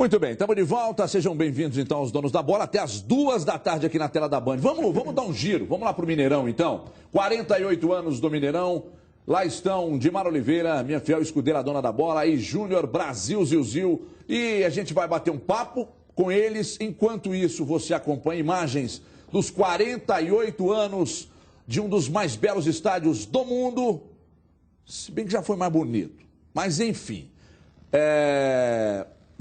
Muito bem, estamos de volta. Sejam bem-vindos, então, aos donos da bola. Até as 2 da tarde aqui na tela da Band. Vamos dar um giro. Vamos lá para o Mineirão, então. 48 anos do Mineirão. Lá estão Dimar Oliveira, minha fiel escudeira, dona da bola, e Júnior Brasil Zil. E a gente vai bater um papo com eles. Enquanto isso, você acompanha imagens dos 48 anos de um dos mais belos estádios do mundo. Se bem que já foi mais bonito. Mas, enfim.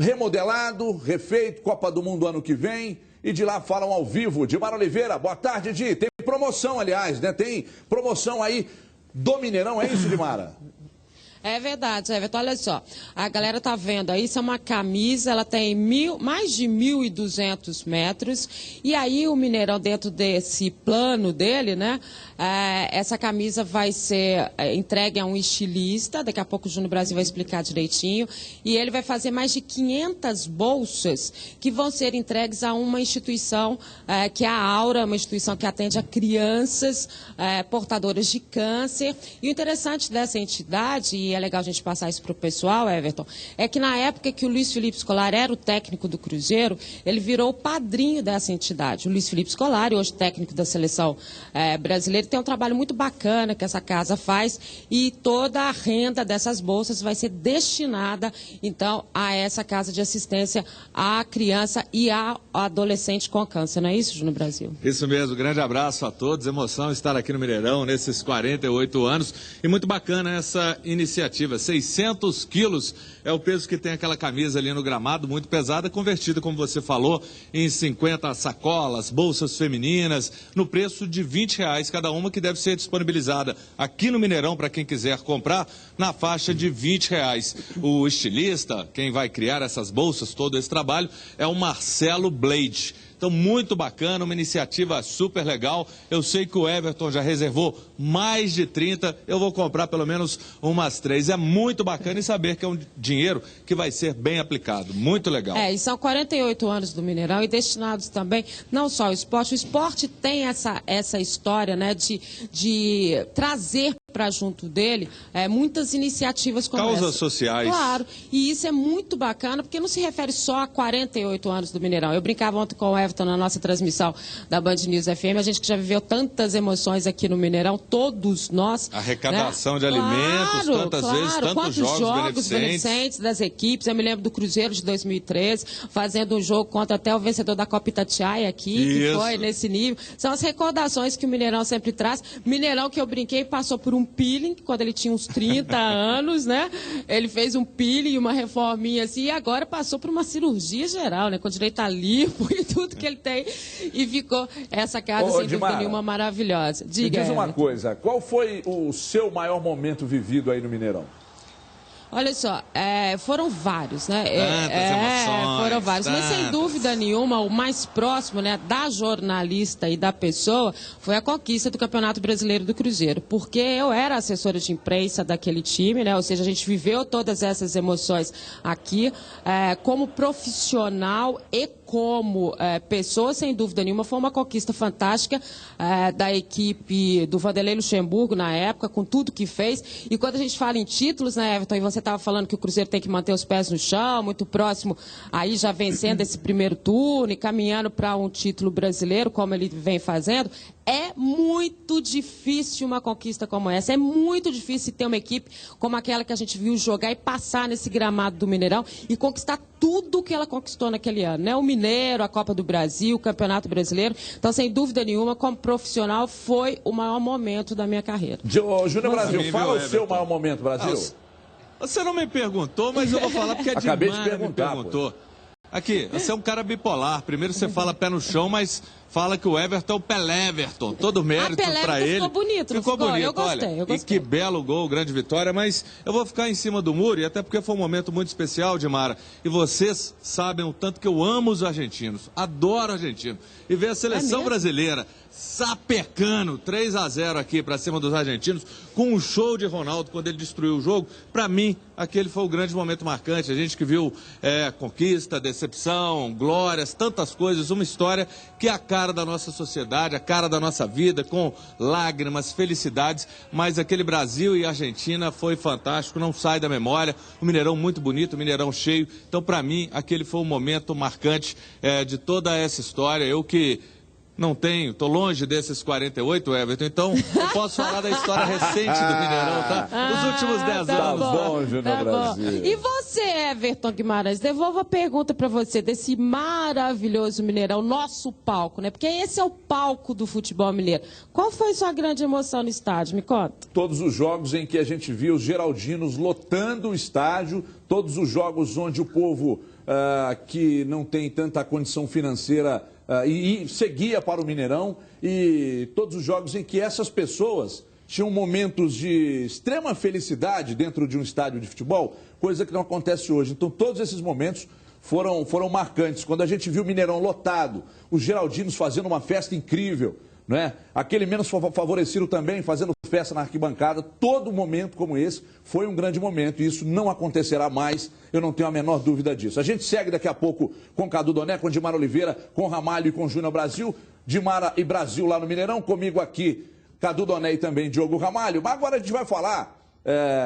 Remodelado, refeito, Copa do Mundo ano que vem. E de lá falam ao vivo. Dimar Oliveira, boa tarde, Di. Tem promoção, aliás, né? Tem promoção aí do Mineirão, é isso, Dimara? É verdade, Everton. Olha só, a galera tá vendo aí, isso é uma camisa, ela tem mais de 1.200 metros, e aí o Mineirão, dentro desse plano dele, né, essa camisa vai ser entregue a um estilista, daqui a pouco o Júnior Brasil vai explicar direitinho, e ele vai fazer mais de 500 bolsas que vão ser entregues a uma instituição, que é a Aura, uma instituição que atende a crianças portadoras de câncer. E o interessante dessa entidade, e é legal a gente passar isso para o pessoal, Everton, é que na época que o Luiz Felipe Scolari era o técnico do Cruzeiro, ele virou o padrinho dessa entidade. O Luiz Felipe Scolari, hoje técnico da seleção brasileira, tem um trabalho muito bacana que essa casa faz, e toda a renda dessas bolsas vai ser destinada, então, a essa casa de assistência à criança e ao adolescente com câncer. Não é isso, Júnior Brasil? Isso mesmo, grande abraço a todos, emoção estar aqui no Mineirão nesses 48 anos, e muito bacana essa iniciativa. 600 quilos é o peso que tem aquela camisa ali no gramado, muito pesada, convertida, como você falou, em 50 sacolas, bolsas femininas, no preço de R$20 cada uma, que deve ser disponibilizada aqui no Mineirão para quem quiser comprar, na faixa de R$20. O estilista, quem vai criar essas bolsas, todo esse trabalho, é o Marcelo Blade. Então, muito bacana, uma iniciativa super legal. Eu sei que o Everton já reservou mais de 30, eu vou comprar pelo menos umas 3. É muito bacana, e saber que é um dinheiro que vai ser bem aplicado. Muito legal. E são 48 anos do Mineirão, e destinados também não só ao esporte. O esporte tem essa história, né, de trazer para junto dele muitas iniciativas como causas essa. Sociais. Claro, e isso é muito bacana, porque não se refere só a 48 anos do Mineirão. Eu brincava ontem com o Everton na nossa transmissão da Band News FM, a gente que já viveu tantas emoções aqui no Mineirão, todos nós. Arrecadação, né, de alimentos, tantas vezes, tantos jogos beneficentes das equipes. Eu me lembro do Cruzeiro de 2013, fazendo um jogo contra até o vencedor da Copa Itatiaia aqui, que foi nesse nível. São as recordações que o Mineirão sempre traz. Mineirão, que eu brinquei, passou por um peeling, quando ele tinha uns 30 anos, né? Ele fez um peeling, uma reforminha assim, e agora passou por uma cirurgia geral, né? Com direito a limpo e tudo que ele tem, e ficou essa casa, sem dúvida nenhuma, maravilhosa. Diga, me diz uma coisa, qual foi o seu maior momento vivido aí no Mineirão? Olha só, foram vários, né? Emoções, foram vários, mas sem dúvida nenhuma, o mais próximo, né, da jornalista e da pessoa foi a conquista do Campeonato Brasileiro do Cruzeiro, porque eu era assessora de imprensa daquele time, né? Ou seja, a gente viveu todas essas emoções aqui, como profissional e como pessoa, sem dúvida nenhuma. Foi uma conquista fantástica da equipe do Vanderlei Luxemburgo na época, com tudo que fez. E quando a gente fala em títulos, né, Everton, e você estava falando que o Cruzeiro tem que manter os pés no chão, muito próximo, aí já vencendo esse primeiro turno e caminhando para um título brasileiro, como ele vem fazendo. É muito difícil uma conquista como essa. É muito difícil ter uma equipe como aquela que a gente viu jogar e passar nesse gramado do Mineirão e conquistar tudo que ela conquistou naquele ano, né? O Mineiro, a Copa do Brasil, o Campeonato Brasileiro. Então, sem dúvida nenhuma, como profissional, foi o maior momento da minha carreira. Júnior Brasil, fala o seu maior momento, Brasil. Você não me perguntou, mas eu vou falar porque a Dimara me perguntou. Aqui, você é um cara bipolar. Primeiro você fala pé no chão, mas fala que o Everton é o Pelé-Everton. Todo mérito para ele. Ficou bonito, ficou bonito, eu gostei, olha. E que belo gol, grande vitória. Mas eu vou ficar em cima do muro, e até porque foi um momento muito especial, Dimara. E vocês sabem o tanto que eu amo os argentinos. Adoro argentinos. E ver a seleção brasileira sapecando 3-0 aqui para cima dos argentinos, com um show de Ronaldo quando ele destruiu o jogo. Para mim, aquele foi o grande momento marcante. A gente que viu conquista, decepção, glórias, tantas coisas, uma história que acaba cara da nossa sociedade, a cara da nossa vida, com lágrimas, felicidades, mas aquele Brasil e Argentina foi fantástico, não sai da memória, o Mineirão muito bonito, o Mineirão cheio, então para mim aquele foi um momento marcante de toda essa história, eu que não tenho, tô longe desses 48, Everton, então eu posso falar da história recente do Mineirão, tá? Os últimos 10 tá anos. Bom, longe no Brasil. E você, Everton Guimarães, devolvo a pergunta para você desse maravilhoso Mineirão, nosso palco, né? Porque esse é o palco do futebol mineiro. Qual foi sua grande emoção no estádio? Me conta. Todos os jogos em que a gente viu os geraldinos lotando o estádio, todos os jogos onde o povo que não tem tanta condição financeira e seguia para o Mineirão, e todos os jogos em que essas pessoas tinham momentos de extrema felicidade dentro de um estádio de futebol, coisa que não acontece hoje. Então todos esses momentos foram marcantes. Quando a gente viu o Mineirão lotado, os geraldinos fazendo uma festa incrível, não é? Aquele menos favorecido também fazendo festa na arquibancada, todo momento como esse foi um grande momento e isso não acontecerá mais, eu não tenho a menor dúvida disso. A gente segue daqui a pouco com Cadu Doné, com Dimara Oliveira, com Ramalho e com Júnior Brasil, Dimara e Brasil lá no Mineirão, comigo aqui, Cadu Doné e também Diogo Ramalho. Mas agora a gente vai falar,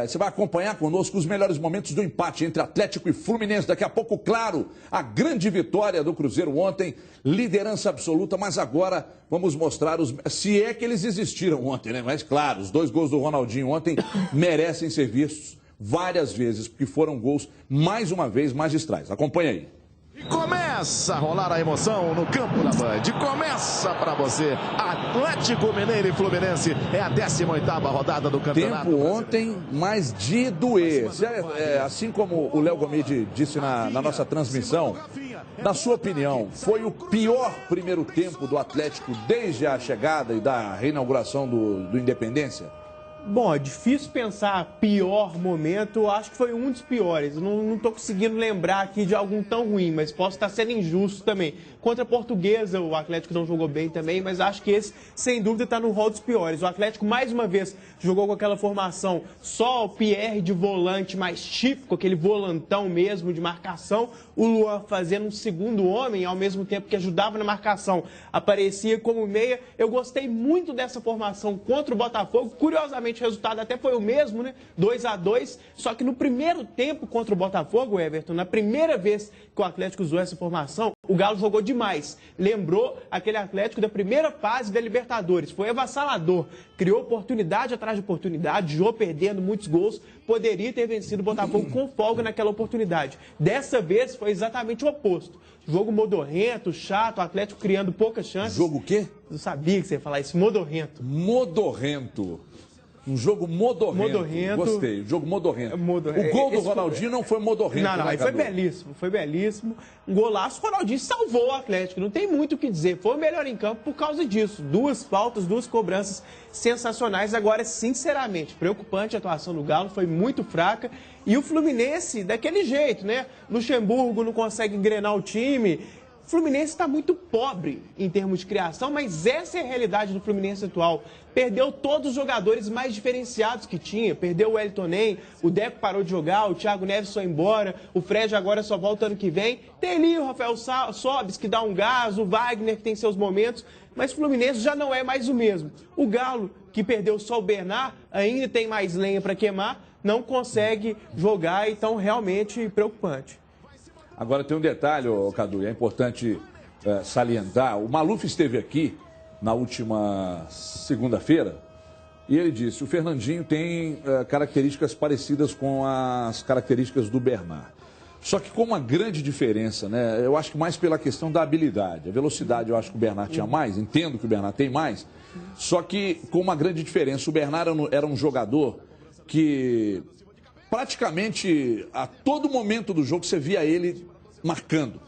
você vai acompanhar conosco os melhores momentos do empate entre Atlético e Fluminense. Daqui a pouco, claro, a grande vitória do Cruzeiro ontem, liderança absoluta, mas agora vamos mostrar se é que eles existiram ontem, né? Mas claro, os 2 gols do Ronaldinho ontem merecem ser vistos várias vezes, porque foram gols, mais uma vez, magistrais. Acompanha aí. E começa a rolar a emoção no campo da Band. Começa para você, Atlético Mineiro e Fluminense. É a 18ª rodada do campeonato. Tempo ontem, mas de doer. Assim como o Léo Gomide disse na nossa transmissão, na sua opinião, foi o pior primeiro tempo do Atlético desde a chegada e da reinauguração do Independência? Bom, é difícil pensar pior momento, acho que foi um dos piores. Não estou conseguindo lembrar aqui de algum tão ruim, mas posso estar sendo injusto também. Contra a Portuguesa, o Atlético não jogou bem também, mas acho que esse, sem dúvida, está no rol dos piores. O Atlético, mais uma vez, jogou com aquela formação, só o Pierre de volante mais típico, aquele volantão mesmo de marcação. O Luan fazendo um segundo homem, ao mesmo tempo que ajudava na marcação, aparecia como meia. Eu gostei muito dessa formação contra o Botafogo. Curiosamente, o resultado até foi o mesmo, né? 2-2. Só que no primeiro tempo contra o Botafogo, Everton, na primeira vez que o Atlético usou essa formação, o Galo jogou demais. Lembrou aquele Atlético da primeira fase da Libertadores. Foi avassalador. Criou oportunidade atrás de oportunidade, jogou perdendo muitos gols. Poderia ter vencido o Botafogo com folga naquela oportunidade. Dessa vez foi exatamente o oposto. Jogo modorrento, chato, o Atlético criando poucas chances. Jogo o quê? Eu sabia que você ia falar isso, modorrento. Modorrento. Um jogo modorrento. Gostei, jogo modorrento. O gol do Ronaldinho não foi modorrento. Não, aí foi belíssimo, foi belíssimo. Um golaço, o Ronaldinho salvou o Atlético, não tem muito o que dizer. Foi o melhor em campo por causa disso. 2 faltas, 2 cobranças sensacionais. Agora, sinceramente, preocupante a atuação do Galo, foi muito fraca. E o Fluminense, daquele jeito, né? Luxemburgo não consegue engrenar o time. O Fluminense está muito pobre em termos de criação, mas essa é a realidade do Fluminense atual. Perdeu todos os jogadores mais diferenciados que tinha. Perdeu o Wellington Ney, o Deco parou de jogar, o Thiago Neves foi embora, o Fred agora só volta ano que vem. Tem ali o Rafael Sobis, que dá um gás, o Wagner, que tem seus momentos, mas o Fluminense já não é mais o mesmo. O Galo, que perdeu só o Bernard, ainda tem mais lenha para queimar, não consegue jogar, então realmente preocupante. Agora tem um detalhe, Cadu, é importante salientar. O Maluf esteve aqui na última segunda-feira e ele disse: o Fernandinho tem características parecidas com as características do Bernard. Só que com uma grande diferença, né? Eu acho que mais pela questão da habilidade. A velocidade eu acho que o Bernard tinha mais, entendo que o Bernard tem mais, só que com uma grande diferença. O Bernard era um jogador que praticamente a todo momento do jogo você via ele marcando.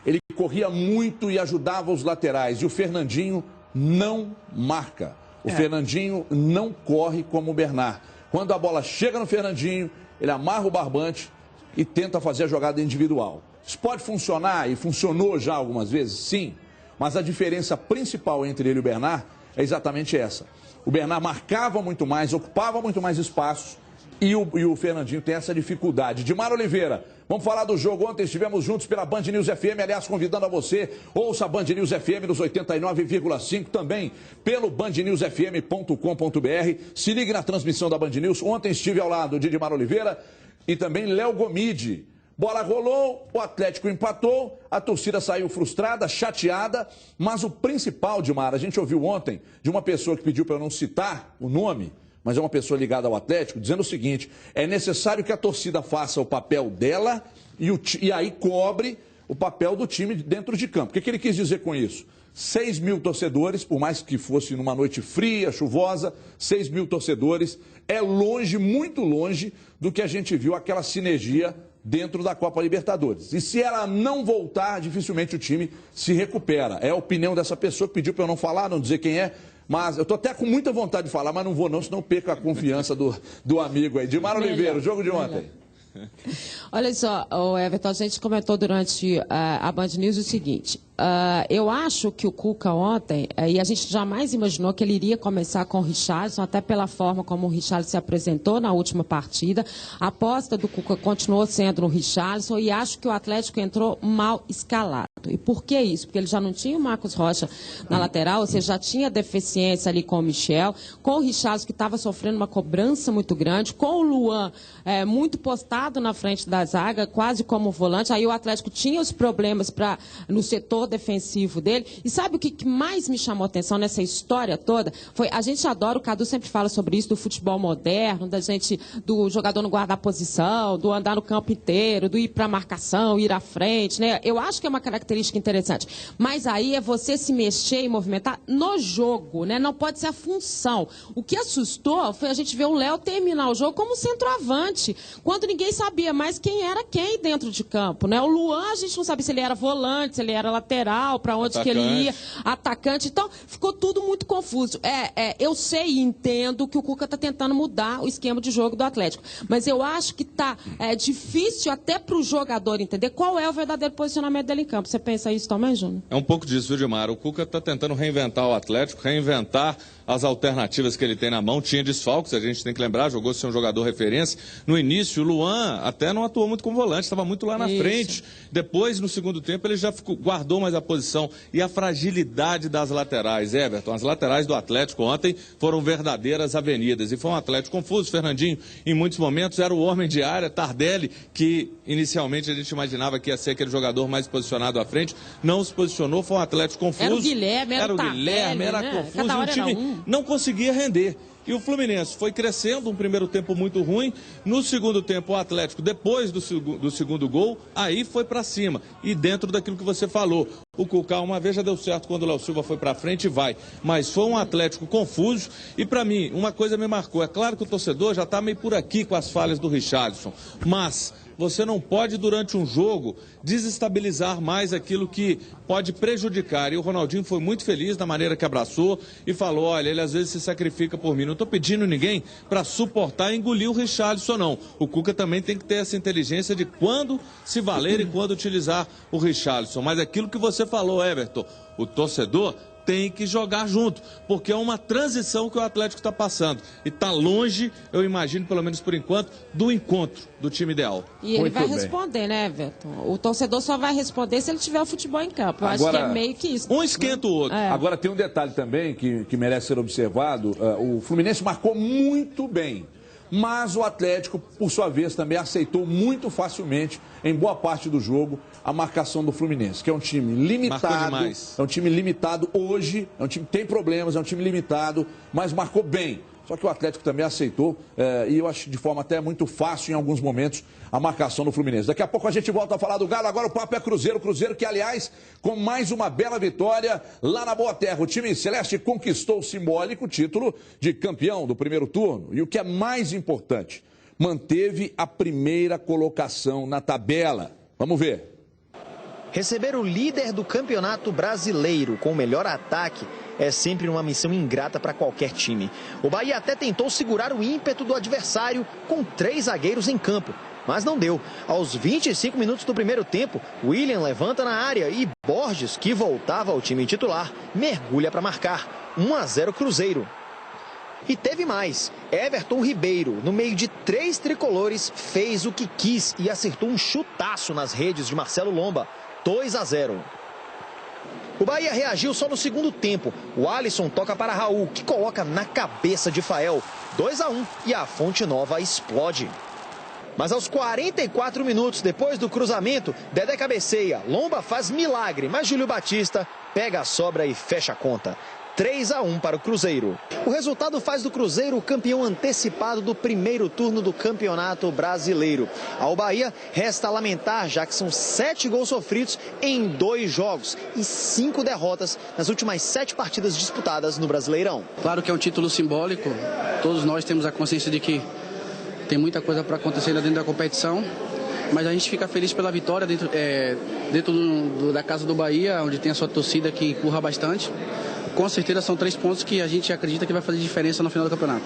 Ele corria muito e ajudava os laterais. E o Fernandinho não marca. O Fernandinho não corre como o Bernard. Quando a bola chega no Fernandinho, ele amarra o barbante e tenta fazer a jogada individual. Isso pode funcionar, e funcionou já algumas vezes, sim. Mas a diferença principal entre ele e o Bernard é exatamente essa. O Bernard marcava muito mais, ocupava muito mais espaços E o Fernandinho tem essa dificuldade. Dimar Oliveira, vamos falar do jogo. Ontem estivemos juntos pela Band News FM, aliás, convidando a você, ouça a Band News FM nos 89,5, também pelo bandnewsfm.com.br. Se ligue na transmissão da Band News. Ontem estive ao lado de Dimar Oliveira e também Léo Gomide. Bola rolou, o Atlético empatou, a torcida saiu frustrada, chateada, mas o principal, Dimar, a gente ouviu ontem de uma pessoa que pediu para eu não citar o nome, mas é uma pessoa ligada ao Atlético, dizendo o seguinte: é necessário que a torcida faça o papel dela e aí cobre o papel do time dentro de campo. O que ele quis dizer com isso? 6 mil torcedores, por mais que fosse numa noite fria, chuvosa, 6 mil torcedores é longe, muito longe do que a gente viu, aquela sinergia dentro da Copa Libertadores. E se ela não voltar, dificilmente o time se recupera. É a opinião dessa pessoa que pediu para eu não falar, não dizer quem é. Mas eu estou até com muita vontade de falar, mas não vou não, senão perco a confiança do amigo aí. Dimar Oliveira, o jogo de ontem. Olha só, Everton, a gente comentou durante a Band News o seguinte: eu acho que o Cuca ontem, e a gente jamais imaginou que ele iria começar com o Richarlison, até pela forma como o Richarlison se apresentou na última partida. A aposta do Cuca continuou sendo no Richarlison e acho que o Atlético entrou mal escalado. E por que isso? Porque ele já não tinha o Marcos Rocha na lateral, ou seja, já tinha deficiência ali com o Michel, com o Richarlison, que estava sofrendo uma cobrança muito grande, com o Luan muito postado na frente da zaga, quase como volante. Aí o Atlético tinha os problemas no setor defensivo dele. E sabe o que mais me chamou a atenção nessa história toda? Foi, a gente adora, o Cadu sempre fala sobre isso, do futebol moderno, do jogador não guardar posição, do andar no campo inteiro, do ir para a marcação, ir à frente, né? Eu acho que é uma característica interessante. Mas aí é você se mexer e movimentar no jogo, né? Não pode ser a função. O que assustou foi a gente ver o Léo terminar o jogo como centroavante, quando ninguém sabia mais quem era quem dentro de campo, né? O Luan, a gente não sabia se ele era volante, se ele era lateral, para onde que ele ia, atacante. Então, ficou tudo muito confuso. Eu sei e entendo que o Cuca está tentando mudar o esquema de jogo do Atlético, mas eu acho que está difícil até para o jogador entender qual é o verdadeiro posicionamento dele em campo. Você pensa isso também, Júnior? É um pouco disso, Dimar. O Cuca está tentando reinventar o Atlético, reinventar as alternativas que ele tem na mão. Tinha desfalques, a gente tem que lembrar, jogou sem um jogador referência. No início, o Luan até não atuou muito como volante, estava muito lá na frente. Depois, no segundo tempo, ele já guardou mais a posição. E a fragilidade das laterais, Everton. As laterais do Atlético ontem foram verdadeiras avenidas. E foi um Atlético confuso. Fernandinho, em muitos momentos, era o homem de área. Tardelli, que inicialmente a gente imaginava que ia ser aquele jogador mais posicionado à frente, não se posicionou. Foi um Atlético confuso. Era o Guilherme, era né? Confuso. E o time não conseguia render. E o Fluminense foi crescendo, um primeiro tempo muito ruim. No segundo tempo, o Atlético, depois do segundo gol, aí foi para cima. E dentro daquilo que você falou, o Cuca uma vez já deu certo quando o Léo Silva foi para frente e vai. Mas foi um Atlético confuso e, para mim, uma coisa me marcou. É claro que o torcedor já está meio por aqui com as falhas do Richarlison, mas você não pode, durante um jogo, desestabilizar mais aquilo que pode prejudicar. E o Ronaldinho foi muito feliz na maneira que abraçou e falou: olha, ele às vezes se sacrifica por mim. Não estou pedindo ninguém para suportar e engolir o Richarlison, não. O Cuca também tem que ter essa inteligência de quando se valer e quando utilizar o Richarlison. Mas aquilo que você falou, Everton, o torcedor tem que jogar junto, porque é uma transição que o Atlético está passando. E está longe, eu imagino, pelo menos por enquanto, do encontro do time ideal. E ele vai responder, né, Everton? O torcedor só vai responder se ele tiver o futebol em campo. Eu acho que é meio que isso. Um esquenta o outro. Agora tem um detalhe também que merece ser observado. O Fluminense marcou muito bem. Mas o Atlético, por sua vez, também aceitou muito facilmente, em boa parte do jogo, a marcação do Fluminense, que é um time limitado. É um time limitado hoje, é um time que tem problemas, é um time limitado, mas marcou bem. Só que o Atlético também aceitou, e eu acho de forma até muito fácil em alguns momentos, a marcação do Fluminense. Daqui a pouco a gente volta a falar do Galo, agora o papo é Cruzeiro. Cruzeiro que, aliás, com mais uma bela vitória lá na Boa Terra. O time celeste conquistou o simbólico título de campeão do primeiro turno. E o que é mais importante, manteve a primeira colocação na tabela. Vamos ver. Receber o líder do Campeonato Brasileiro com o melhor ataque é sempre uma missão ingrata para qualquer time. O Bahia até tentou segurar o ímpeto do adversário com 3 zagueiros em campo, mas não deu. Aos 25 minutos do primeiro tempo, William levanta na área e Borges, que voltava ao time titular, mergulha para marcar. 1-0 Cruzeiro. E teve mais. Everton Ribeiro, no meio de 3 tricolores, fez o que quis e acertou um chutaço nas redes de Marcelo Lomba. 2-0. O Bahia reagiu só no segundo tempo. O Alisson toca para Raul, que coloca na cabeça de Fael. 2-1 e a Fonte Nova explode. Mas aos 44 minutos depois do cruzamento, Dedé cabeceia, Lomba faz milagre, mas Júlio Batista pega a sobra e fecha a conta. 3-1 para o Cruzeiro. O resultado faz do Cruzeiro o campeão antecipado do primeiro turno do Campeonato Brasileiro. Ao Bahia resta lamentar, já que são 7 gols sofridos em 2 jogos e 5 derrotas nas últimas 7 partidas disputadas no Brasileirão. Claro que é um título simbólico, todos nós temos a consciência de que tem muita coisa para acontecer dentro da competição, mas a gente fica feliz pela vitória dentro da casa do Bahia, onde tem a sua torcida que empurra bastante. Com certeza são 3 pontos que a gente acredita que vai fazer diferença no final do campeonato.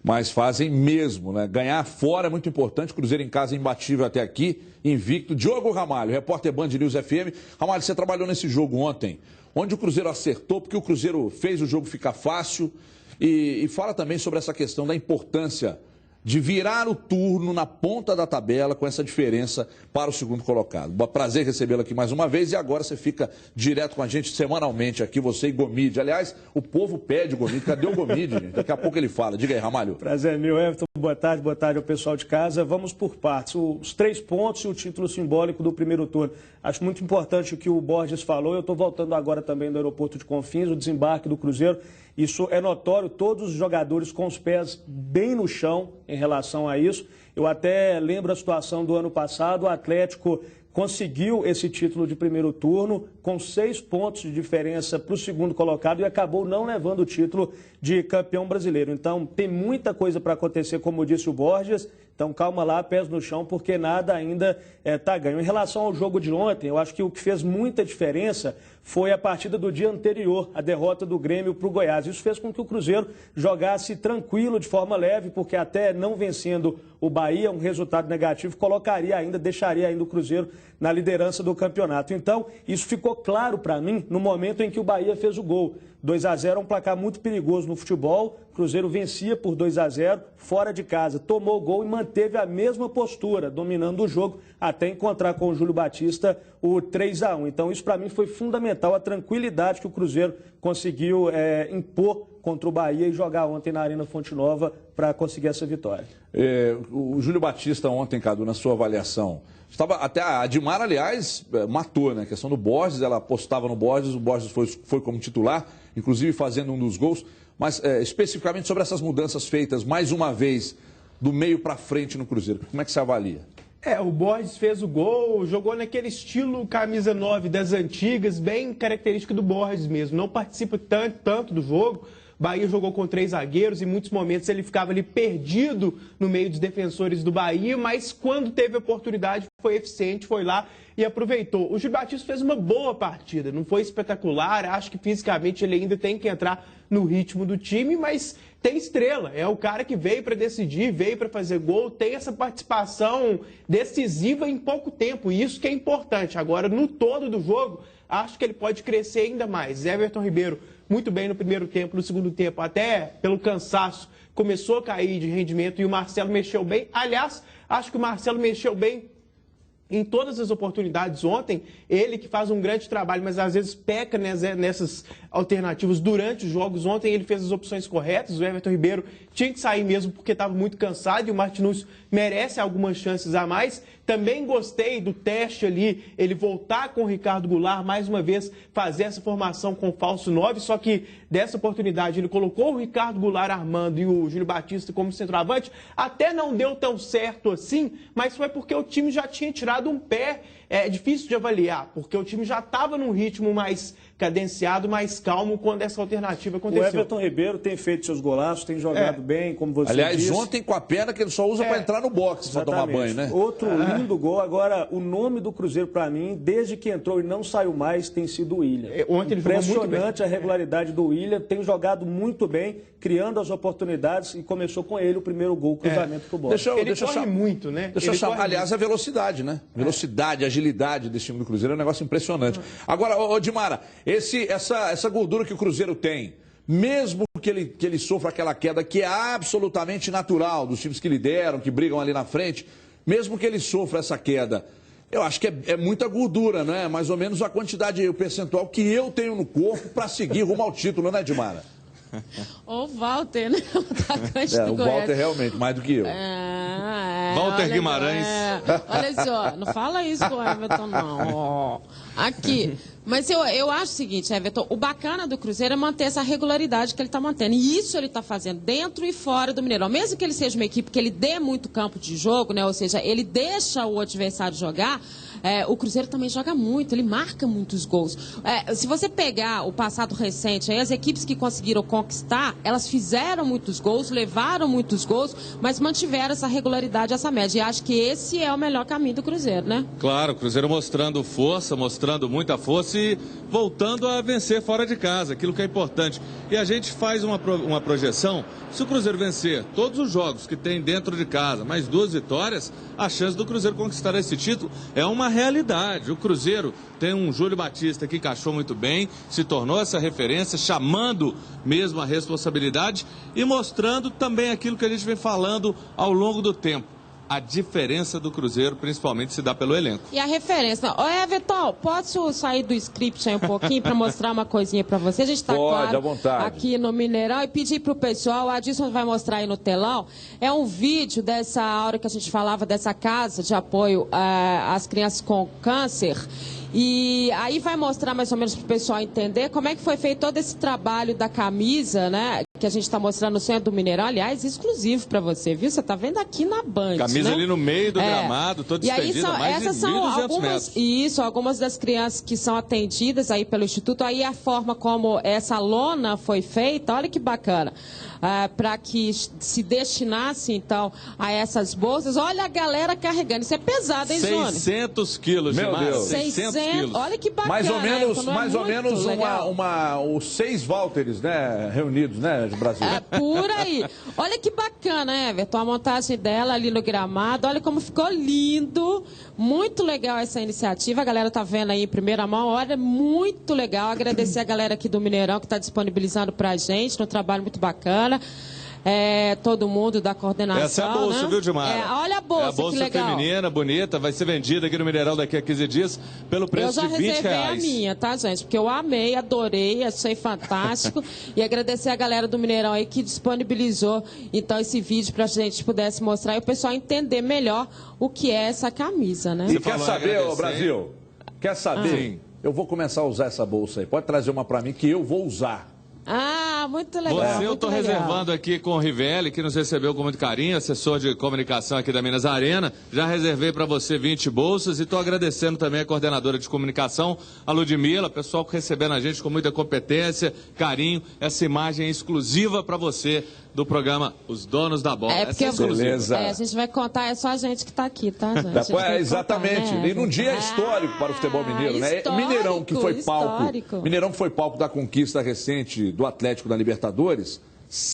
Mas fazem mesmo, né? Ganhar fora é muito importante. Cruzeiro em casa imbatível até aqui, invicto. Diogo Ramalho, repórter Band News FM. Ramalho, você trabalhou nesse jogo ontem, onde o Cruzeiro acertou, porque o Cruzeiro fez o jogo ficar fácil. E fala também sobre essa questão da importância de virar o turno na ponta da tabela com essa diferença para o segundo colocado. Prazer recebê-lo aqui mais uma vez e agora você fica direto com a gente semanalmente aqui, você e Gomide. Aliás, o povo pede o Gomide. Cadê o Gomide, gente? Daqui a pouco ele fala. Diga aí, Ramalho. Prazer é meu, Everton. Boa tarde ao pessoal de casa. Vamos por partes. Os 3 pontos e o título simbólico do primeiro turno. Acho muito importante o que o Borges falou. Eu estou voltando agora também do aeroporto de Confins, o desembarque do Cruzeiro. Isso é notório, todos os jogadores com os pés bem no chão em relação a isso. Eu até lembro a situação do ano passado, o Atlético conseguiu esse título de primeiro turno com 6 pontos de diferença para o segundo colocado e acabou não levando o título de campeão brasileiro. Então, tem muita coisa para acontecer, como disse o Borges. Então, calma lá, pés no chão, porque nada ainda está ganho. Em relação ao jogo de ontem, eu acho que o que fez muita diferença foi a partida do dia anterior, a derrota do Grêmio para o Goiás. Isso fez com que o Cruzeiro jogasse tranquilo, de forma leve, porque até não vencendo o Bahia, um resultado negativo, deixaria ainda o Cruzeiro na liderança do campeonato. Então, isso ficou claro para mim no momento em que o Bahia fez o gol. 2-0 é um placar muito perigoso no futebol. O Cruzeiro vencia por 2-0 fora de casa, tomou o gol e manteve a mesma postura, dominando o jogo, até encontrar com o Júlio Batista o 3-1. Então isso para mim foi fundamental, a tranquilidade que o Cruzeiro conseguiu impor contra o Bahia e jogar ontem na Arena Fonte Nova para conseguir essa vitória. O Júlio Batista ontem, Cadu, na sua avaliação, até a Admar, aliás, matou, né? A questão do Borges, ela apostava no Borges, o Borges foi como titular, inclusive fazendo um dos gols, mas especificamente sobre essas mudanças feitas, mais uma vez, do meio para frente no Cruzeiro, como é que você avalia? O Borges fez o gol, jogou naquele estilo camisa 9 das antigas, bem característico do Borges mesmo, não participa tanto do jogo. Bahia jogou com 3 zagueiros, em muitos momentos ele ficava ali perdido no meio dos defensores do Bahia, mas quando teve oportunidade foi eficiente, foi lá e aproveitou. O Júlio Batista fez uma boa partida, não foi espetacular, acho que fisicamente ele ainda tem que entrar no ritmo do time, mas tem estrela, é o cara que veio para decidir, veio para fazer gol, tem essa participação decisiva em pouco tempo, e isso que é importante. Agora, no todo do jogo, acho que ele pode crescer ainda mais. Everton Ribeiro muito bem no primeiro tempo, no segundo tempo, até pelo cansaço, começou a cair de rendimento e o Marcelo mexeu bem. Aliás, acho que o Marcelo mexeu bem em todas as oportunidades ontem. Ele que faz um grande trabalho, mas às vezes peca nessas alternativas durante os jogos. Ontem ele fez as opções corretas, o Everton Ribeiro tinha que sair mesmo porque estava muito cansado e o Martinúcio merece algumas chances a mais. Também gostei do teste ali, ele voltar com o Ricardo Goulart, mais uma vez fazer essa formação com o falso 9, só que dessa oportunidade ele colocou o Ricardo Goulart armando e o Júlio Batista como centroavante. Até não deu tão certo assim, mas foi porque o time já tinha tirado um pé. É difícil de avaliar, porque o time já estava num ritmo mais cadenciado, mais calmo quando essa alternativa aconteceu. O Everton Ribeiro tem feito seus golaços, tem jogado bem, como você Aliás, disse. ontem com a perna que ele só usa para entrar no boxe, para tomar banho, né? Outro lindo gol. Agora, o nome do Cruzeiro, para mim, desde que entrou e não saiu mais, tem sido o William. Ontem ele jogou muito bem. Impressionante a regularidade do William, tem jogado muito bem, criando as oportunidades e começou com ele o primeiro gol, o cruzamento pro bola. Ele corre muito, né? Aliás, a velocidade, né? Velocidade, agilidade desse time do Cruzeiro é um negócio impressionante. Agora, Dimara, essa gordura que o Cruzeiro tem, mesmo que ele sofra aquela queda que é absolutamente natural dos times que lideram, que brigam ali na frente, mesmo que ele sofra essa queda, eu acho que é muita gordura, né? Mais ou menos a quantidade, o percentual que eu tenho no corpo para seguir rumo ao título, né, Edmara? O Walter, né? O atacante do o Goiás. Walter realmente, mais do que eu. Walter Guimarães. Olha só, não fala isso com o Everton, não. Aqui. Mas eu acho o seguinte, Everton, o bacana do Cruzeiro é manter essa regularidade que ele está mantendo. E isso ele está fazendo dentro e fora do Mineirão. Mesmo que ele seja uma equipe que ele dê muito campo de jogo, né? Ou seja, ele deixa o adversário jogar, o Cruzeiro também joga muito, ele marca muitos gols. Se você pegar o passado recente, aí, as equipes que conseguiram conquistar, elas fizeram muitos gols, levaram muitos gols, mas mantiveram essa regularidade, essa média. E acho que esse é o melhor caminho do Cruzeiro, né? Claro, o Cruzeiro mostrando força, mostrando muita força e voltando a vencer fora de casa, aquilo que é importante. E a gente faz uma projeção, se o Cruzeiro vencer todos os jogos que tem dentro de casa, mais 2 vitórias, a chance do Cruzeiro conquistar esse título é uma realidade. O Cruzeiro tem um Júlio Batista que encaixou muito bem, se tornou essa referência, chamando mesmo a responsabilidade e mostrando também aquilo que a gente vem falando ao longo do tempo. A diferença do Cruzeiro, principalmente, se dá pelo elenco. E a referência. Ô, Everton, posso sair do script aí um pouquinho para mostrar uma coisinha para você? A gente está claro, à vontade, aqui no Mineirão e pedir para o pessoal, a Adilson vai mostrar aí no telão, é um vídeo dessa hora que a gente falava dessa casa de apoio às crianças com câncer. E aí vai mostrar mais ou menos para o pessoal entender como é que foi feito todo esse trabalho da camisa, né? Que a gente está mostrando no centro do Mineirão, aliás, exclusivo para você, viu? Você está vendo aqui na Band, camisa, né? Ali no meio do gramado, toda estendida, mais de 1.200 metros. Isso, algumas das crianças que são atendidas aí pelo Instituto, aí a forma como essa lona foi feita, olha que bacana. Para que se destinasse, então, a essas bolsas. Olha a galera carregando. Isso é pesado, hein, Zone? 600 quilos, meu Deus. 600 quilos. Olha que bacana. Mais ou menos os 6 Walters, né, reunidos, né, de Brasil. Por aí. Olha que bacana, Everton, a montagem dela ali no gramado. Olha como ficou lindo. Muito legal essa iniciativa. A galera tá vendo aí em primeira mão. Olha, muito legal. Agradecer a galera aqui do Mineirão que está disponibilizando pra gente. Um trabalho muito bacana. Todo mundo da coordenação. Essa é a bolsa, né? Viu, Dimara? Olha a bolsa, a bolsa que legal. Feminina, bonita, vai ser vendida aqui no Mineirão daqui a 15 dias pelo preço de R$20. Eu já reservei a minha, tá, gente? Porque eu amei, adorei, achei fantástico. E agradecer a galera do Mineirão aí que disponibilizou, então, esse vídeo pra gente pudesse mostrar e o pessoal entender melhor o que é essa camisa, né? E quer saber, Brasil? Quer saber? Sim. Eu vou começar a usar essa bolsa aí. Pode trazer uma pra mim que eu vou usar. Muito legal. Eu estou reservando aqui com o Rivelli, que nos recebeu com muito carinho, assessor de comunicação aqui da Minas Arena. Já reservei para você 20 bolsas e estou agradecendo também a coordenadora de comunicação, a Ludmila, pessoal que recebendo a gente com muita competência, carinho. Essa imagem exclusiva para você do programa Os Donos da Bola. Porque beleza. A gente vai contar, é só a gente que está aqui, tá, gente? Exatamente. Contar, né? E num dia histórico para o futebol mineiro, né? Mineirão que foi palco. Mineirão que foi palco da conquista recente do Atlético da Libertadores,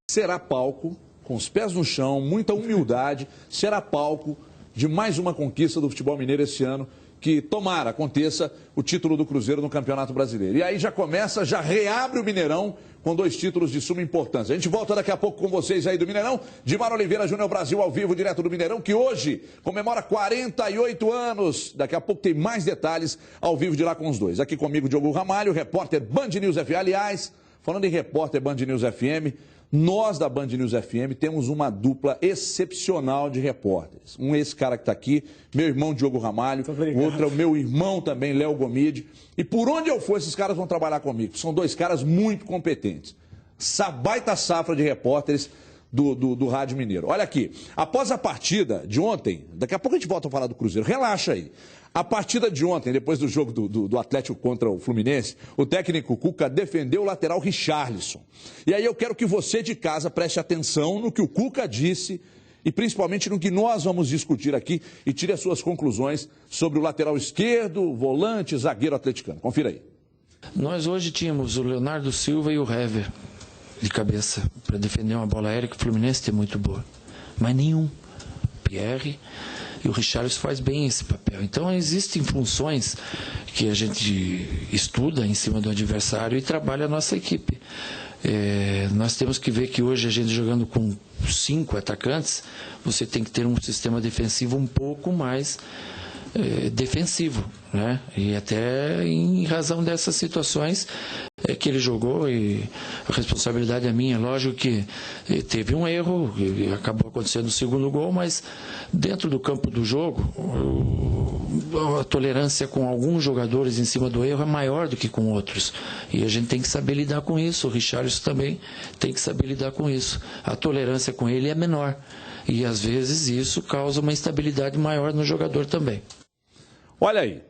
será palco, com os pés no chão, muita humildade, será palco de mais uma conquista do futebol mineiro esse ano, que tomara aconteça o título do Cruzeiro no Campeonato Brasileiro. E aí já reabre o Mineirão com 2 títulos de suma importância. A gente volta daqui a pouco com vocês aí do Mineirão. Dimar Oliveira, Júnior Brasil ao vivo, direto do Mineirão, que hoje comemora 48 anos. Daqui a pouco tem mais detalhes ao vivo de lá com os dois. Aqui comigo, Diogo Ramalho, repórter Band News FM. Aliás, falando em repórter Band News FM, nós da Band News FM temos uma dupla excepcional de repórteres. Esse cara que está aqui, meu irmão Diogo Ramalho, o outro é o meu irmão também, Léo Gomide. E por onde eu for, esses caras vão trabalhar comigo. São 2 caras muito competentes. Baita safra de repórteres do Rádio Mineiro. Olha aqui, após a partida de ontem, daqui a pouco a gente volta a falar do Cruzeiro, relaxa aí. A partida de ontem, depois do jogo do Atlético contra o Fluminense, o técnico Cuca defendeu o lateral Richarlison. E aí eu quero que você de casa preste atenção no que o Cuca disse e principalmente no que nós vamos discutir aqui e tire as suas conclusões sobre o lateral esquerdo, volante, zagueiro atleticano. Confira aí. Nós hoje tínhamos o Leonardo Silva e o Hever de cabeça para defender uma bola aérea que o Fluminense tem muito boa. Mas nenhum. Pierre e o Richarlison faz bem esse papel. Então existem funções que a gente estuda em cima do adversário e trabalha a nossa equipe. Nós temos que ver que hoje a gente jogando com 5 atacantes, você tem que ter um sistema defensivo um pouco mais defensivo, né? E até em razão dessas situações que ele jogou, e a responsabilidade é minha. Lógico que teve um erro, acabou acontecendo o segundo gol, mas dentro do campo do jogo, a tolerância com alguns jogadores em cima do erro é maior do que com outros, e a gente tem que saber lidar com isso. O Richarlison também tem que saber lidar com isso. A tolerância com ele é menor, e às vezes isso causa uma instabilidade maior no jogador também. Olha aí,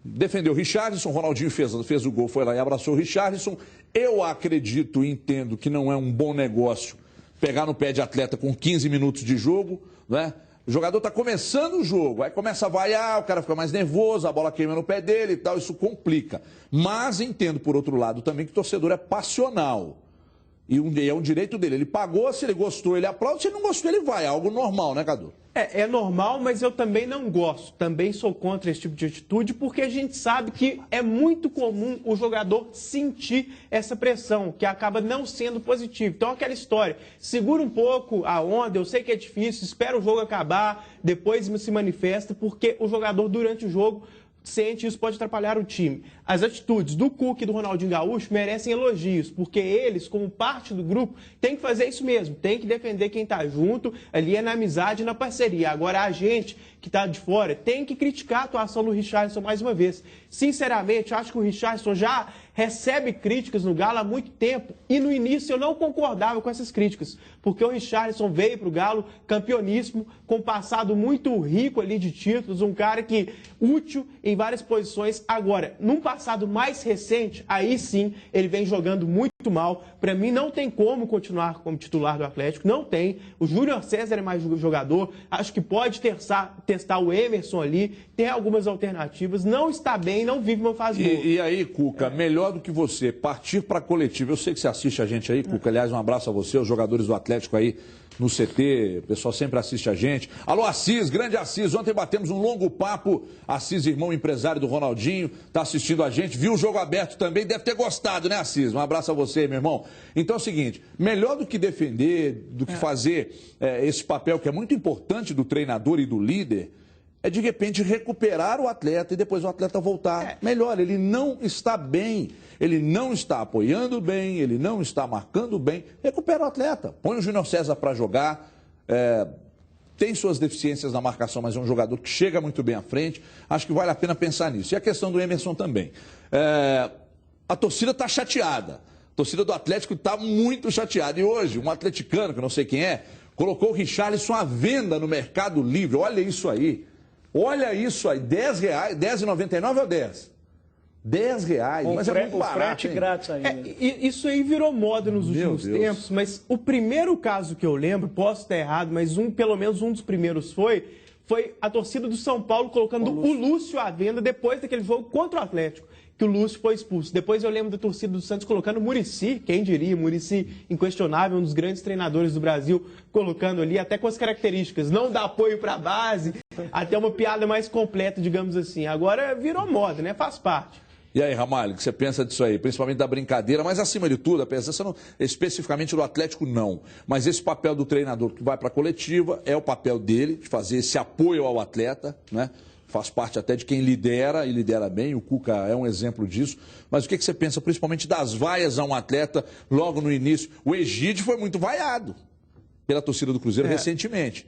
defendeu o Richarlison, Ronaldinho fez o gol, foi lá e abraçou o Richarlison. Eu acredito e entendo que não é um bom negócio pegar no pé de atleta com 15 minutos de jogo, né? O jogador está começando o jogo, aí começa a vaiar, o cara fica mais nervoso, a bola queima no pé dele e tal, isso complica. Mas entendo, por outro lado, também que o torcedor é passional. E é um direito dele. Ele pagou, se ele gostou, ele aplaude, se ele não gostou, ele vai. É algo normal, né, Cadu? É normal, mas eu também não gosto. Também sou contra esse tipo de atitude, porque a gente sabe que é muito comum o jogador sentir essa pressão, que acaba não sendo positivo. Então, aquela história, segura um pouco a onda, eu sei que é difícil, espera o jogo acabar, depois se manifesta, porque o jogador, durante o jogo, sente isso pode atrapalhar o time. As atitudes do Cuca e do Ronaldinho Gaúcho merecem elogios, porque eles, como parte do grupo, têm que fazer isso mesmo, têm que defender quem está junto, ali é na amizade e na parceria. Agora, a gente que está de fora tem que criticar a atuação do Richarlison mais uma vez. Sinceramente, eu acho que o Richarlison já recebe críticas no Galo há muito tempo, e no início eu não concordava com essas críticas, porque o Richarlison veio para o Galo campeoníssimo, com um passado muito rico ali de títulos, um cara que útil em várias posições. Agora, num passado mais recente, aí sim ele vem jogando muito mal. Para mim não tem como continuar como titular do Atlético, não tem. O Júnior César é mais jogador, acho que pode testar o Emerson ali, tem algumas alternativas, não está bem, não vive uma fase boa. E aí, Cuca, melhor do que você partir para a coletiva. Eu sei que você assiste a gente aí, Cuca. Aliás, um abraço a você, os jogadores do Atlético aí no CT, o pessoal sempre assiste a gente. Alô, Assis, grande Assis. Ontem batemos um longo papo. Assis, irmão empresário do Ronaldinho, está assistindo a gente, viu o jogo aberto também, deve ter gostado, né, Assis? Um abraço a você, meu irmão. Então é o seguinte, melhor do que defender, do que fazer esse papel que é muito importante do treinador e do líder, é de repente recuperar o atleta e depois o atleta voltar melhor. Ele não está bem, ele não está apoiando bem, ele não está marcando bem. Recupera o atleta, põe o Júnior César para jogar, tem suas deficiências na marcação, mas é um jogador que chega muito bem à frente. Acho que vale a pena pensar nisso. E a questão do Emerson também. A torcida está chateada, a torcida do Atlético está muito chateada. E hoje, um atleticano, que eu não sei quem é, colocou o Richarlison à venda no Mercado Livre. Olha isso aí. Olha isso aí, R$10, R$10,99 ou 10? R$10, mas é muito barato, frete grátis ainda. Isso aí virou moda nos últimos tempos, mas o primeiro caso que eu lembro, posso estar errado, mas pelo menos um dos primeiros foi a torcida do São Paulo colocando o Lúcio à venda depois daquele jogo contra o Atlético, que o Lúcio foi expulso. Depois eu lembro da torcida do Santos colocando o Muricy, quem diria, Muricy inquestionável, um dos grandes treinadores do Brasil, colocando ali, até com as características, não dá apoio para a base, até uma piada mais completa, digamos assim. Agora virou moda, né? Faz parte. E aí, Ramalho, o que você pensa disso aí? Principalmente da brincadeira, mas acima de tudo, pensando especificamente do Atlético, não. Mas esse papel do treinador que vai para a coletiva é o papel dele, de fazer esse apoio ao atleta, né? Faz parte até de quem lidera e lidera bem, o Cuca é um exemplo disso. Mas o que você pensa principalmente das vaias a um atleta logo no início? O Egídio foi muito vaiado pela torcida do Cruzeiro recentemente.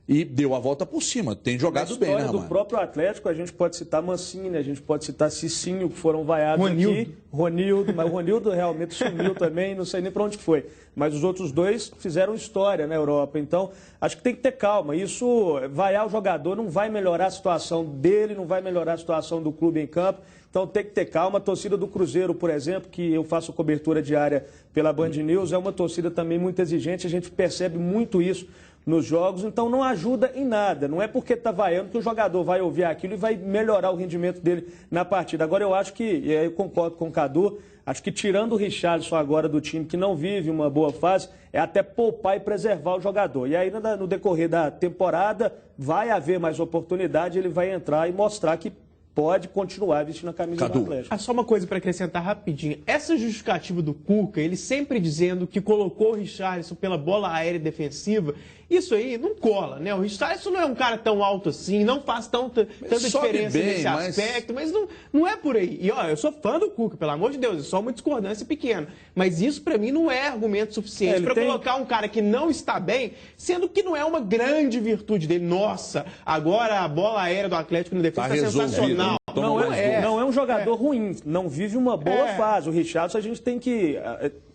E deu a volta por cima, tem jogado bem, né, Na história do próprio Atlético, a gente pode citar Mancini, a gente pode citar Cicinho, que foram vaiados aqui. Ronildo, mas o Ronildo realmente sumiu também, não sei nem para onde foi. Mas os outros dois fizeram história na Europa. Então, acho que tem que ter calma. Isso, vaiar o jogador não vai melhorar a situação dele, não vai melhorar a situação do clube em campo. Então tem que ter calma. A torcida do Cruzeiro, por exemplo, que eu faço cobertura diária pela Band News, é uma torcida também muito exigente, a gente percebe muito isso nos jogos, então não ajuda em nada. Não é porque está vaiando que o jogador vai ouvir aquilo e vai melhorar o rendimento dele na partida. Agora eu acho que, e aí eu concordo com o Cadu, acho que tirando o Richarlison agora do time que não vive uma boa fase, é até poupar e preservar o jogador. E aí no decorrer da temporada vai haver mais oportunidade, ele vai entrar e mostrar que pode continuar vestindo a camisa do Atlético. Só uma coisa para acrescentar rapidinho. Essa justificativa do Cuca, ele sempre dizendo que colocou o Richarlison pela bola aérea defensiva, isso aí não cola, né? O Richarlison não é um cara tão alto assim, não faz tanta diferença nesse aspecto, mas não é por aí. E, ó, eu sou fã do Cuca, pelo amor de Deus, é só uma discordância pequena. Mas isso, para mim, não é argumento suficiente para colocar um cara que não está bem, sendo que não é uma grande virtude dele. Nossa, agora a bola aérea do Atlético no defesa está sensacional. Não é um jogador ruim, não vive uma boa fase. O Richarlison, a gente tem que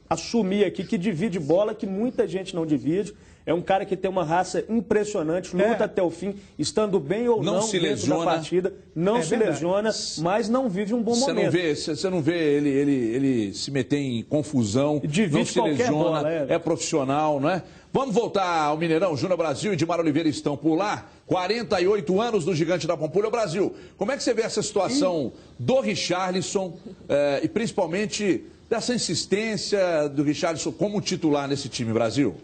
assumir aqui que divide bola, que muita gente não divide. É um cara que tem uma raça impressionante, luta até o fim, estando bem ou não se dentro lesiona. da partida, não se lesiona, mas não vive um bom momento. Você não vê ele se meter em confusão, não se lesiona, bola, é profissional, não é? Vamos voltar ao Mineirão. Júnior Brasil e Edmar Oliveira estão por lá. 48 anos do Gigante da Pampulha. Brasil, como é que você vê essa situação do Richarlison e principalmente dessa insistência do Richarlison como titular nesse time, Brasil?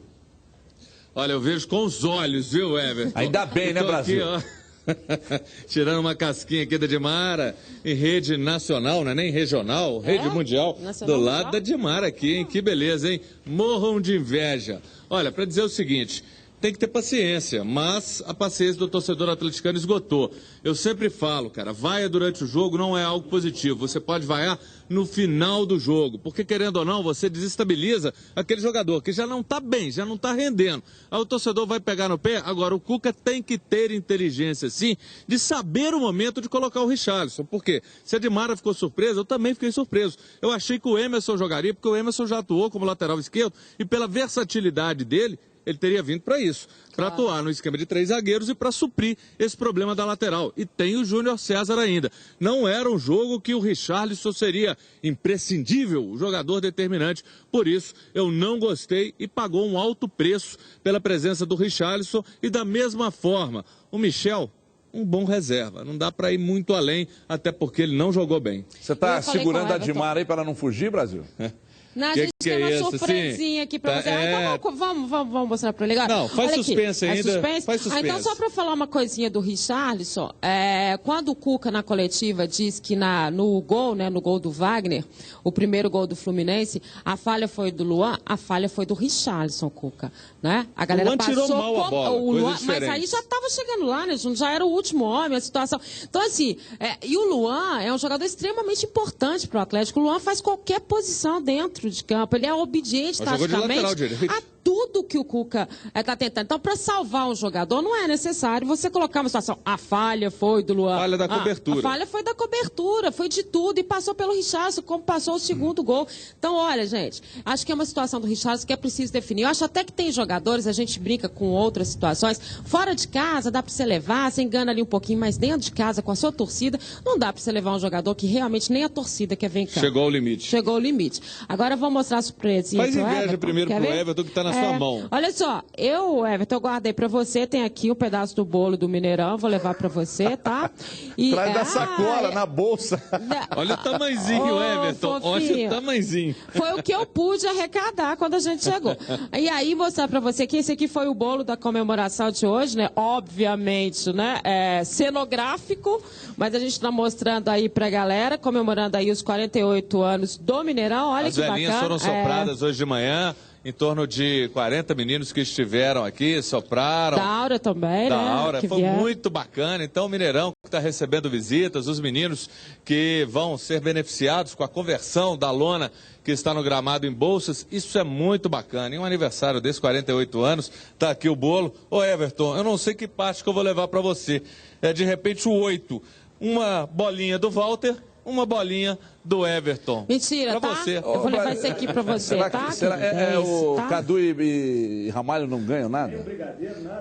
Olha, eu vejo com os olhos, viu, Everton? Ainda bem, né, Brasil? Aqui, ó, tirando uma casquinha aqui da Dimara, em rede nacional, não é nem regional, rede mundial, nacional, do lado da Dimara aqui, hein? Que beleza, hein? Morram de inveja. Olha, para dizer o seguinte, tem que ter paciência, mas a paciência do torcedor atleticano esgotou. Eu sempre falo, cara, vaia durante o jogo não é algo positivo. Você pode vaiar no final do jogo, porque querendo ou não, você desestabiliza aquele jogador que já não está bem, já não está rendendo. Aí o torcedor vai pegar no pé. Agora, o Cuca tem que ter inteligência, sim, de saber o momento de colocar o Richarlison. Por quê? Se a Dimara ficou surpresa, eu também fiquei surpreso. Eu achei que o Emerson jogaria, porque o Emerson já atuou como lateral esquerdo e pela versatilidade dele, ele teria vindo para isso, para atuar no esquema de 3 zagueiros e para suprir esse problema da lateral. E tem o Júnior César ainda. Não era um jogo que o Richarlison seria imprescindível, o jogador determinante. Por isso, eu não gostei e pagou um alto preço pela presença do Richarlison. E da mesma forma, o Michel, um bom reserva. Não dá para ir muito além, até porque ele não jogou bem. Você está segurando a Dimara aí para não fugir, Brasil? Não, a gente tem uma surpresinha aqui pra você. Então vamos mostrar pra ele agora. Não, faz suspense ainda. Faz suspense. Então, só pra falar uma coisinha do Richarlison, quando o Cuca na coletiva diz que no gol, né, no gol do Wagner, o primeiro gol do Fluminense, a falha foi do Luan, a falha foi do Richarlison, Cuca. Né? A galera o Luan tirou mal a bola, o Luan, mas aí já estava chegando lá, né, já era o último homem, a situação. Então, assim, e o Luan é um jogador extremamente importante para o Atlético. O Luan faz qualquer posição dentro de campo, ele é obediente taticamente a tudo que o Cuca está tentando. Então, para salvar um jogador, não é necessário você colocar uma situação, a falha foi do Luan. Falha da cobertura. A falha foi da cobertura, foi de tudo, e passou pelo Richarlison, como passou o segundo gol. Então, olha, gente, acho que é uma situação do Richarlison que é preciso definir. Eu acho até que tem jogadores, a gente brinca com outras situações, fora de casa dá para você levar, você engana ali um pouquinho, mas dentro de casa, com a sua torcida, não dá para você levar um jogador que realmente nem a torcida quer ver em campo. Chegou ao limite. Chegou ao limite. Agora vamos mostrar a surpresinha. Faz inveja primeiro pro Everton, que está na sua mão. Olha só, Everton, eu guardei pra você, tem aqui um pedaço do bolo do Mineirão, vou levar pra você, tá? Traz da sacola, na bolsa. Olha o tamanzinho, Everton, olha o tamanzinho. Foi o que eu pude arrecadar quando a gente chegou. E aí, mostrar pra você que esse aqui foi o bolo da comemoração de hoje, né? Obviamente, né? Cenográfico, mas a gente tá mostrando aí pra galera, comemorando aí os 48 anos do Mineirão, olha que bacana. As velhinhas foram sopradas hoje de manhã. Em torno de 40 meninos que estiveram aqui, sopraram. Da Aura também, da né? Aura, foi muito bacana. Então, o Mineirão que está recebendo visitas, os meninos que vão ser beneficiados com a conversão da lona que está no gramado em bolsas, isso é muito bacana. Em um aniversário desses 48 anos, está aqui o bolo. Ô Everton, eu não sei que parte que eu vou levar para você. De repente o 8, uma bolinha do Walter, uma bolinha do Everton. Mentira, pra tá? você. Eu vou levar isso aqui pra você, tá? O Cadu e Ramalho não ganham nada?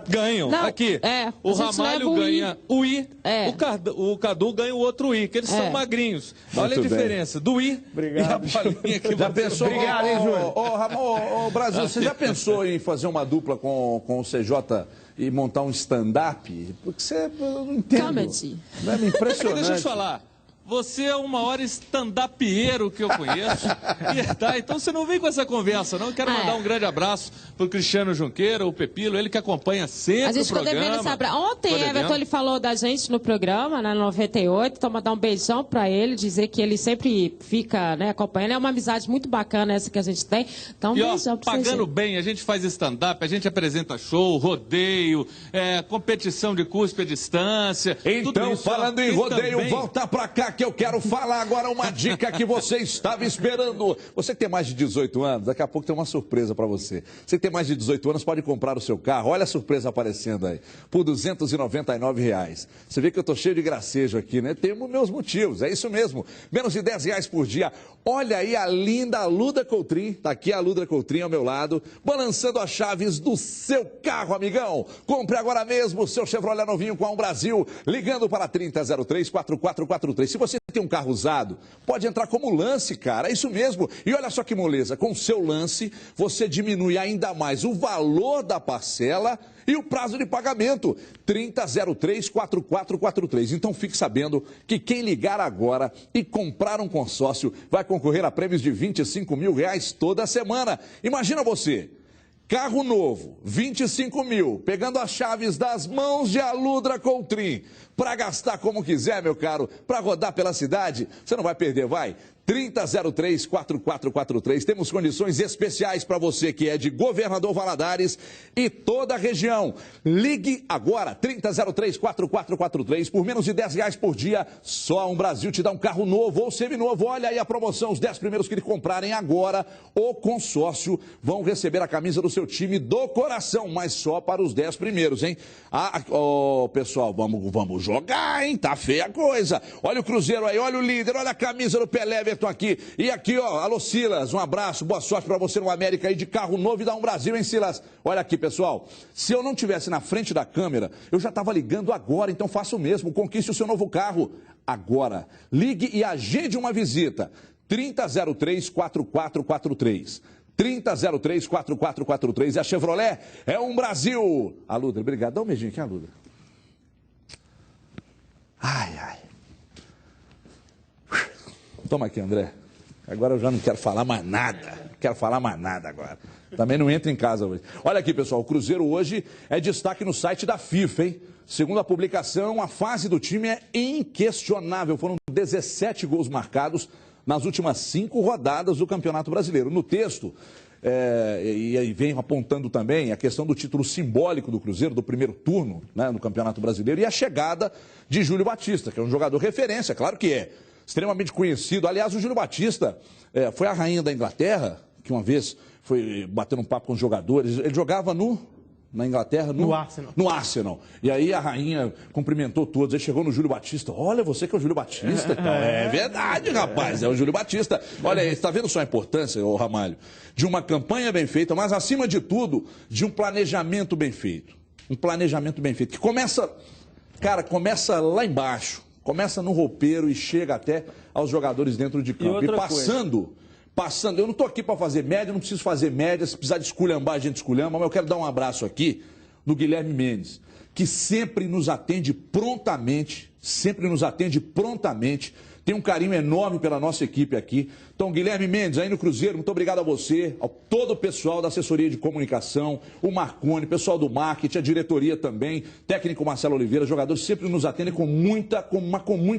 Ganham. Não, aqui. O Ramalho ganha o I. O Cadu ganha o outro I, que eles são magrinhos. Olha a diferença do I e a bolinha que já pensou? Obrigado, hein, Júnior? Brasil, você já pensou em fazer uma dupla com o CJ e montar um stand-up? Porque você não entende. Comedy. É impressionante. Deixa eu te falar. Você é o maior stand-upieiro que eu conheço. Então você não vem com essa conversa, não. Eu quero mandar um grande abraço pro Cristiano Junqueira, o Pepilo, ele que acompanha sempre o programa. A gente ficou devendo esse abraço. Ontem, Everton, ele falou da gente no programa, na 98, então mandar um beijão pra ele, dizer que ele sempre fica, né, acompanhando. É uma amizade muito bacana essa que a gente tem. Então, um beijão pra vocês. Pagando bem, a gente faz stand-up, a gente apresenta show, rodeio, competição de cuspe à distância. Então, falando em rodeio, também... volta pra cá que eu quero falar agora uma dica que você estava esperando. Você que tem mais de 18 anos, daqui a pouco tem uma surpresa para você. Você que tem mais de 18 anos pode comprar o seu carro. Olha a surpresa aparecendo aí, por R$ 299. Você vê que eu tô cheio de gracejo aqui, né? Tenho meus motivos, é isso mesmo. Menos de R$10 por dia. Olha aí a linda Luda Coutrin, tá aqui a Luda Coutrin ao meu lado, balançando as chaves do seu carro, amigão. Compre agora mesmo o seu Chevrolet novinho com a Brasil, ligando para 3003-4443. Se você tem um carro usado, pode entrar como lance, cara, é isso mesmo. E olha só que moleza, com o seu lance, você diminui ainda mais o valor da parcela e o prazo de pagamento, 3003-4443. Então fique sabendo que quem ligar agora e comprar um consórcio vai concorrer a prêmios de R$25 mil toda semana. Imagina você, carro novo, 25 mil, pegando as chaves das mãos de Aludra Coutrin, para gastar como quiser, meu caro, para rodar pela cidade, você não vai perder, vai? 3003-4443. Temos condições especiais para você que é de Governador Valadares e toda a região. Ligue agora, 3003-4443, por menos de R$10 por dia. Só a Brasil te dá um carro novo ou seminovo. Olha aí a promoção, os 10 primeiros que lhe comprarem agora o consórcio vão receber a camisa do seu time do coração, mas só para os 10 primeiros, hein? Pessoal, vamos jogar, hein? Tá feia a coisa. Olha o Cruzeiro aí, olha o líder, olha a camisa do Pelé, Everton aqui. E aqui, ó, alô Silas, um abraço, boa sorte para você no América aí de carro novo e dá um Brasil, hein, Silas? Olha aqui, pessoal, se eu não tivesse na frente da câmera, eu já estava ligando agora, então faça o mesmo, conquiste o seu novo carro agora. Ligue e agende uma visita, 3003-4443. 3003-4443. E a Chevrolet é um Brasil. A Ludra, obrigado. Dá um beijinho aqui, a Ludra. Ai, ai. Toma aqui, André. Agora eu já não quero falar mais nada. Não quero falar mais nada agora. Também não entra em casa hoje. Olha aqui, pessoal. O Cruzeiro hoje é destaque no site da FIFA, hein? Segundo a publicação, a fase do time é inquestionável. Foram 17 gols marcados nas últimas 5 rodadas do Campeonato Brasileiro. No texto, e aí vem apontando também a questão do título simbólico do Cruzeiro, do primeiro turno, né, no Campeonato Brasileiro, e a chegada de Júlio Batista, que é um jogador referência, claro que é, extremamente conhecido. Aliás, o Júlio Batista foi a rainha da Inglaterra, que uma vez foi batendo um papo com os jogadores. Ele jogava na Inglaterra, no Arsenal. No Arsenal. E aí a rainha cumprimentou todos. Aí chegou no Júlio Batista. Olha, você que é o Júlio Batista. É verdade, rapaz. É o Júlio Batista. Olha aí, está vendo só a importância, ô Ramalho, de uma campanha bem feita, mas acima de tudo, de um planejamento bem feito. Um planejamento bem feito. Que começa começa lá embaixo. Começa no roupeiro e chega até aos jogadores dentro de campo. E passando, eu não estou aqui para fazer média, não preciso fazer média, se precisar de esculhambar, a gente esculhamba, mas eu quero dar um abraço aqui no Guilherme Mendes, que sempre nos atende prontamente, tem um carinho enorme pela nossa equipe aqui. Então, Guilherme Mendes, aí no Cruzeiro, muito obrigado a você, a todo o pessoal da assessoria de comunicação, o Marconi, pessoal do marketing, a diretoria também, técnico Marcelo Oliveira, jogadores sempre nos atendem com muita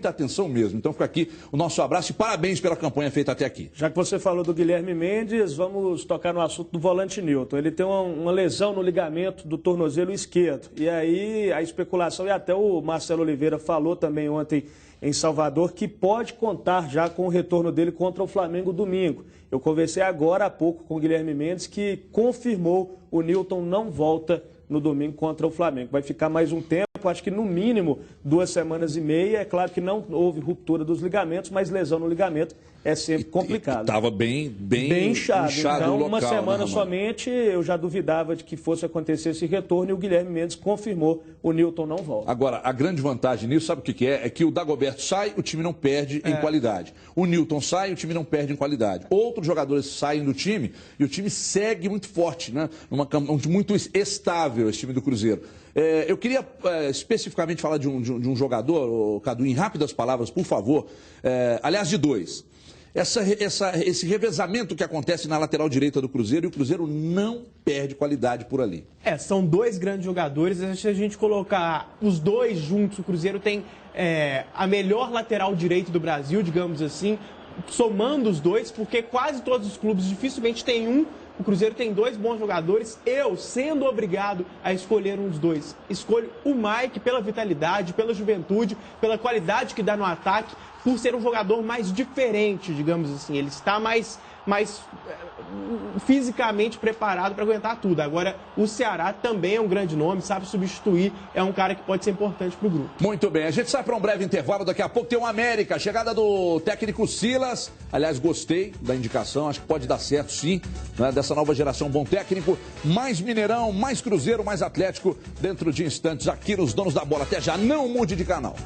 atenção mesmo. Então, fica aqui o nosso abraço e parabéns pela campanha feita até aqui. Já que você falou do Guilherme Mendes, vamos tocar no assunto do volante Nilton. Ele tem uma lesão no ligamento do tornozelo esquerdo. E aí a especulação, e até o Marcelo Oliveira falou também ontem em Salvador, que pode contar já com o retorno dele contra o Flamengo domingo. Eu conversei agora há pouco com o Guilherme Mendes, que confirmou o Nilton não volta no domingo contra o Flamengo. Vai ficar mais um tempo, acho que no mínimo 2 semanas e meia. É claro que não houve ruptura dos ligamentos, mas lesão no ligamento é sempre complicado. Estava bem inchado. Então, local, uma semana né, somente, eu já duvidava de que fosse acontecer esse retorno e o Guilherme Mendes confirmou, o Nilton não volta. Agora, a grande vantagem nisso, sabe o que é? É que o Dagoberto sai, o time não perde em qualidade. O Nilton sai, o time não perde em qualidade. Outros jogadores saem do time e o time segue muito forte, né? Muito estável esse time do Cruzeiro. Eu queria especificamente falar de um jogador, Cadu, em rápidas palavras, por favor. Aliás, de dois. Esse revezamento que acontece na lateral direita do Cruzeiro, e o Cruzeiro não perde qualidade por ali. São dois grandes jogadores. Se a gente colocar os dois juntos, o Cruzeiro tem a melhor lateral direita do Brasil, digamos assim, somando os dois, porque quase todos os clubes dificilmente tem um. O Cruzeiro tem dois bons jogadores. Eu, sendo obrigado a escolher um dos dois, escolho o Mike pela vitalidade, pela juventude, pela qualidade que dá no ataque, por ser um jogador mais diferente, digamos assim. Ele está mais fisicamente preparado para aguentar tudo. Agora, o Ceará também é um grande nome, sabe substituir, é um cara que pode ser importante para o grupo. Muito bem, a gente sai para um breve intervalo, daqui a pouco tem o América, chegada do técnico Silas. Aliás, gostei da indicação, acho que pode dar certo sim, né? Dessa nova geração, bom técnico, mais Mineirão, mais Cruzeiro, mais Atlético, dentro de instantes aqui nos Donos da Bola. Até já, não mude de canal.